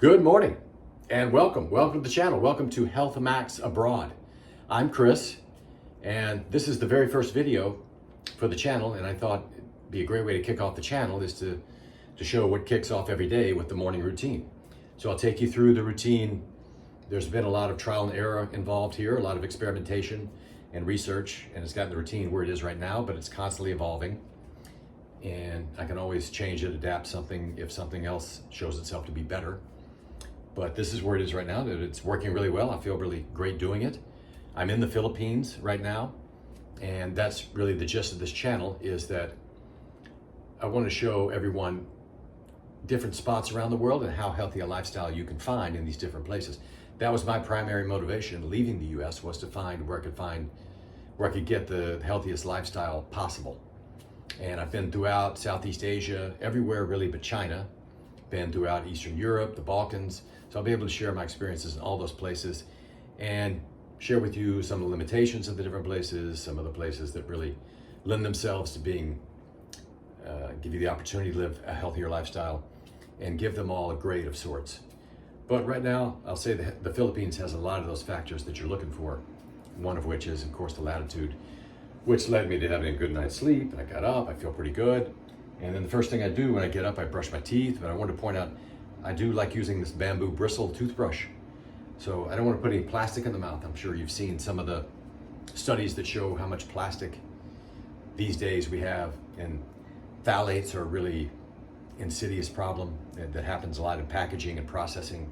Good morning and welcome to the channel. Welcome to Health Max Abroad. I'm Chris and this is the very first video for the channel, and I thought it'd be a great way to kick off the channel is to show what kicks off every day with the morning routine. So I'll take you through the routine. There's been a lot of trial and error involved here, a lot of experimentation and research, and it's gotten the routine where it is right now, but it's constantly evolving. And I can always change it, adapt something if something else shows itself to be better. But this is where it is right now, that it's working really well. I feel really great doing it. I'm in the Philippines right now, and that's really the gist of this channel, is that I want to show everyone different spots around the world and how healthy a lifestyle you can find in these different places. That was my primary motivation leaving the US, was to find where I could get the healthiest lifestyle possible. And I've been throughout Southeast Asia, everywhere really but China, been throughout Eastern Europe, the Balkans. So I'll be able to share my experiences in all those places and share with you some of the limitations of the different places, some of the places that really lend themselves to being, give you the opportunity to live a healthier lifestyle and give them all a grade of sorts. But right now, I'll say that the Philippines has a lot of those factors that you're looking for, one of which is, of course, the latitude, which led me to having a good night's sleep. And I got up, I feel pretty good. And then the first thing I do when I get up, I brush my teeth. But I wanted to point out, I do like using this bamboo bristle toothbrush. So I don't want to put any plastic in the mouth. I'm sure you've seen some of the studies that show how much plastic these days we have. And phthalates are a really insidious problem that happens a lot in packaging and processing.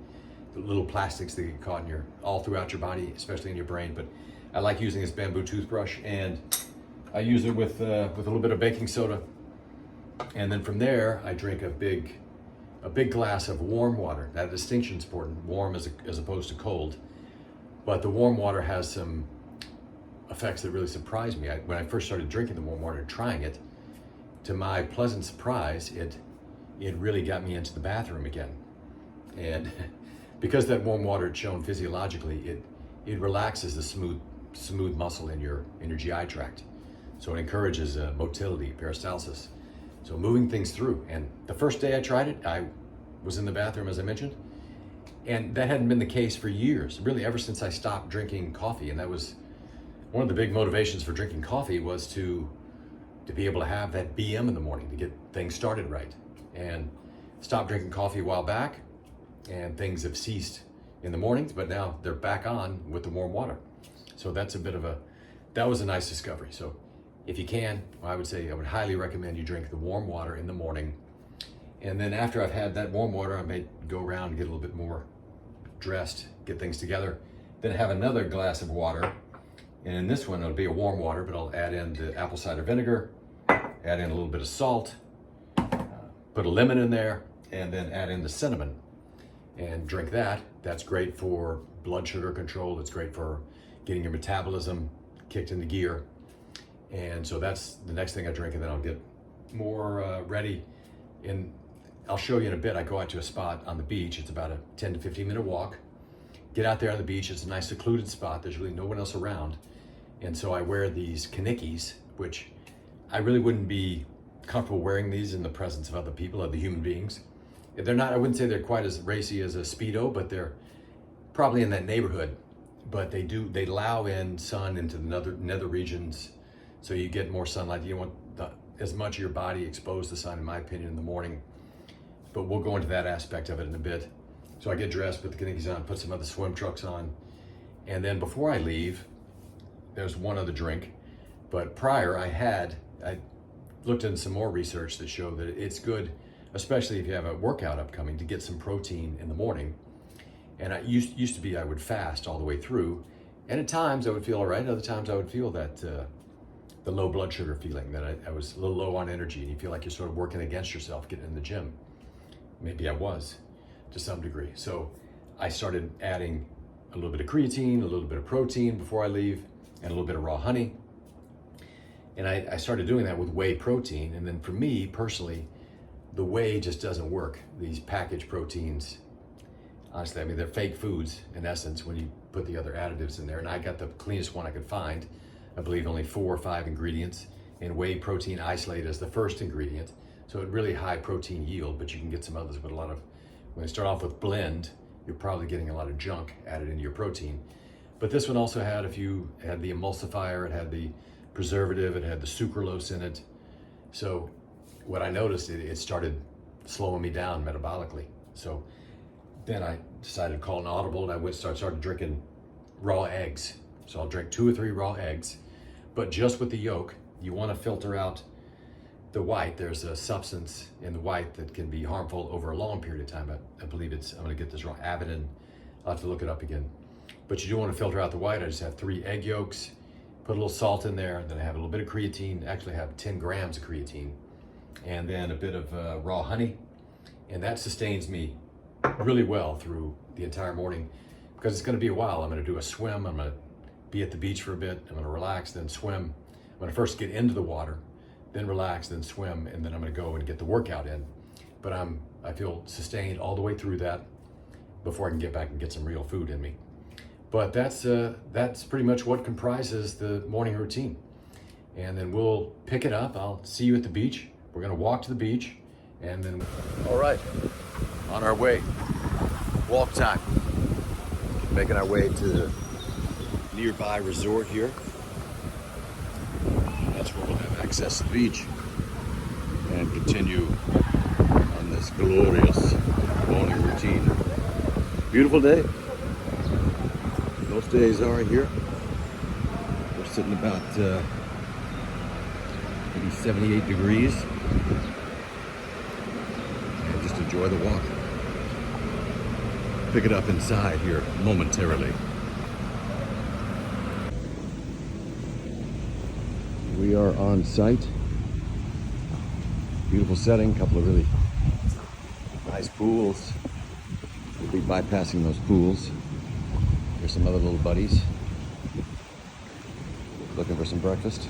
The little plastics that get caught in all throughout your body, especially in your brain. But I like using this bamboo toothbrush, and I use it with a little bit of baking soda. And then from there, I drink a big glass of warm water. That distinction is important, warm as opposed to cold. But the warm water has some effects that really surprised me. When I first started drinking the warm water and trying it, to my pleasant surprise, it really got me into the bathroom again. And because that warm water had shown physiologically, it relaxes the smooth muscle in your GI tract. So it encourages motility, peristalsis. So moving things through. And the first day I tried it, I was in the bathroom, as I mentioned, and that hadn't been the case for years, really ever since I stopped drinking coffee. And that was one of the big motivations for drinking coffee, was to be able to have that BM in the morning to get things started right. And stopped drinking coffee a while back, and things have ceased in the mornings, but now they're back on with the warm water. So that was a nice discovery. So if you can, I would highly recommend you drink the warm water in the morning. And then after I've had that warm water, I may go around and get a little bit more dressed, get things together, then have another glass of water. And in this one, it'll be a warm water, but I'll add in the apple cider vinegar, add in a little bit of salt, put a lemon in there, and then add in the cinnamon and drink that. That's great for blood sugar control. It's great for getting your metabolism kicked into gear. And so that's the next thing I drink, and then I'll get more ready. And I'll show you in a bit. I go out to a spot on the beach. It's about a 10 to 15 minute walk. Get out there on the beach. It's a nice secluded spot. There's really no one else around. And so I wear these kanikis, which I really wouldn't be comfortable wearing these in the presence of other people, other human beings. They're not, I wouldn't say they're quite as racy as a Speedo, but they're probably in that neighborhood. But they allow in sun into the nether regions, so you get more sunlight. You don't want as much of your body exposed to the sun, in my opinion, in the morning. But we'll go into that aspect of it in a bit. So I get dressed, put the kanikis on, put some other swim trunks on. And then before I leave, there's one other drink. But prior, I looked into some more research that showed that it's good, especially if you have a workout upcoming, to get some protein in the morning. And I used to be, I would fast all the way through. And at times I would feel all right. Other times I would feel that the low blood sugar feeling, that I was a little low on energy, and you feel like you're sort of working against yourself getting in the gym. Maybe I was to some degree. So I started adding a little bit of creatine, a little bit of protein before I leave, and a little bit of raw honey. And I started doing that with whey protein. And then for me personally, the whey just doesn't work. These packaged proteins, honestly, I mean, they're fake foods in essence when you put the other additives in there. And I got the cleanest one I could find. I believe only 4 or 5 ingredients, and whey protein isolate as the first ingredient. So it really high protein yield, but you can get some others with a lot of when you start off with blend, you're probably getting a lot of junk added into your protein. But this one also had it had the emulsifier, it had the preservative, it had the sucralose in it. So what I noticed, it started slowing me down metabolically. So then I decided to call an audible, and I started drinking raw eggs. So I'll drink 2 or 3 raw eggs, but just with the yolk. You want to filter out the white. There's a substance in the white that can be harmful over a long period of time. I believe I'm going to get this wrong, avidin. I'll have to look it up again. But you do want to filter out the white. I just have 3 egg yolks, put a little salt in there, then I have a little bit of creatine, actually have 10 grams of creatine, and then a bit of raw honey. And that sustains me really well through the entire morning, because it's going to be a while. I'm going to do a swim. I'm going to be at the beach for a bit. I'm going to relax, then swim. I'm going to first get into the water, then relax, then swim, and then I'm going to go and get the workout in. But I feel sustained all the way through that before I can get back and get some real food in me. But that's pretty much what comprises the morning routine. And then we'll pick it up. I'll see you at the beach. We're going to walk to the beach, and then all right, on our way, walk time. Making our way to the nearby resort here. That's where we'll have access to the beach and continue on this glorious morning routine. Beautiful day. Most days are here. We're sitting about maybe 78 degrees. And just enjoy the walk. Pick it up inside here momentarily. We are on site. Beautiful setting, couple of really nice pools. We'll be bypassing those pools. Here's some other little buddies looking for some breakfast.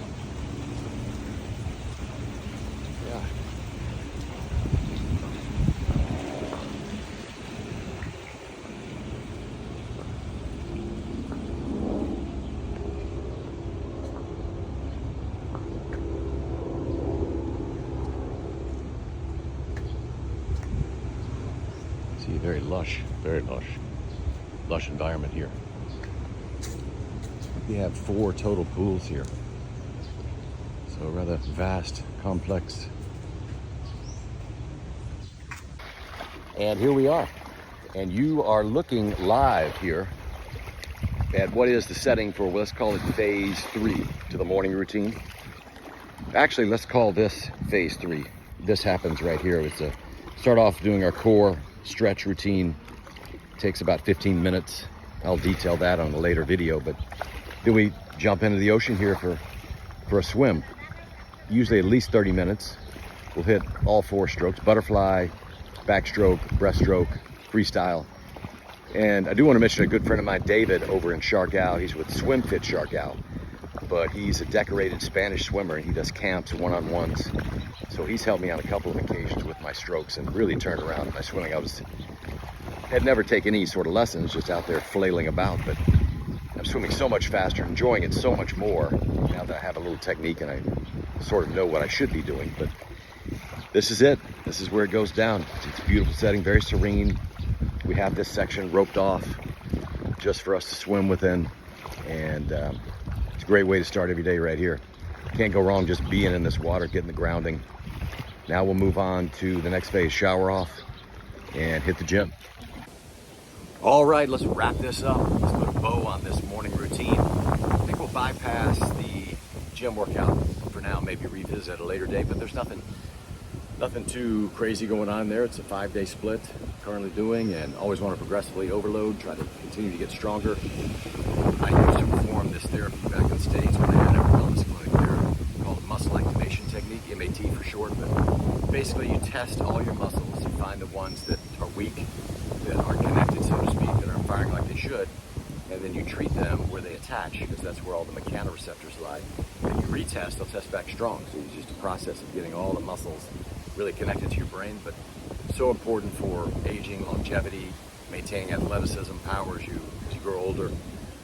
Yeah. See, very lush environment here. We have 4 total pools here. So a rather vast, complex. And here we are. And you are looking live here at what is the setting for, let's call it phase 3 to the morning routine. Actually, let's call this phase 3. This happens right here. It's start off doing our core stretch routine. Takes about 15 minutes. I'll detail that on a later video, but then we jump into the ocean here for a swim. Usually at least 30 minutes. We'll hit all 4 strokes: butterfly, backstroke, breaststroke, freestyle. And I do want to mention a good friend of mine, David, over in Shargow. He's with Swim Fit Shargow, but he's a decorated Spanish swimmer, and he does camps, one-on-ones. So he's helped me on a couple of occasions with my strokes and really turned around my swimming. Had never taken any sort of lessons, just out there flailing about, but I'm swimming so much faster, enjoying it so much more now that I have a little technique and I sort of know what I should be doing. But this is it. This is where it goes down. It's a beautiful setting, very serene. We have this section roped off just for us to swim within, and it's a great way to start every day right here. Can't go wrong just being in this water, getting the grounding. Now we'll move on to the next phase, shower off and hit the gym. All right, let's wrap this up. Let's put a bow on this morning routine. I think we'll bypass the gym workout for now, maybe revisit at a later date, but there's nothing too crazy going on there. It's a 5-day split currently doing, and always want to progressively overload, try to continue to get stronger. I used to perform this therapy back in the States when I had a wellness clinic there called muscle activation technique, MAT for short, but basically you test all your muscles, you find the ones that are weak, that aren't connected, so to speak, that aren't firing like they should, and then you treat them where they attach, because that's where all the mechanoreceptors lie. And you retest, they'll test back strong. So it's just a process of getting all the muscles really connected to your brain, but so important for aging, longevity, maintaining athleticism, power as you grow older.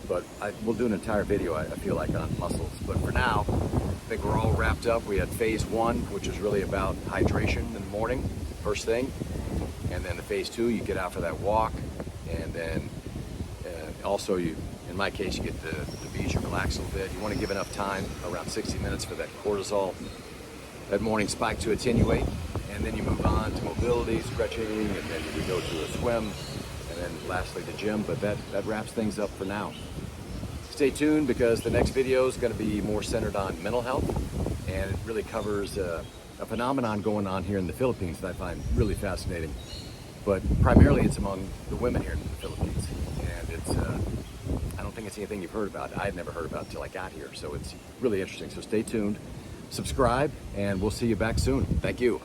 But we'll do an entire video, I feel like, on muscles. But for now, I think we're all wrapped up. We had phase 1, which was really about hydration in the morning, first thing. And then the phase 2, you get out for that walk, and then also in my case, you get the beach, you relax a little bit. You want to give enough time, around 60 minutes, for that cortisol, that morning spike to attenuate. And then you move on to mobility, stretching, and then you go to a swim, and then lastly the gym. But that wraps things up for now. Stay tuned, because the next video is going to be more centered on mental health, and it really covers a phenomenon going on here in the Philippines that I find really fascinating. But primarily it's among the women here in the Philippines, and it's I don't think it's anything you've heard about. I had never heard about it until I got here, so it's really interesting. So stay tuned, subscribe, and we'll see you back soon. Thank you.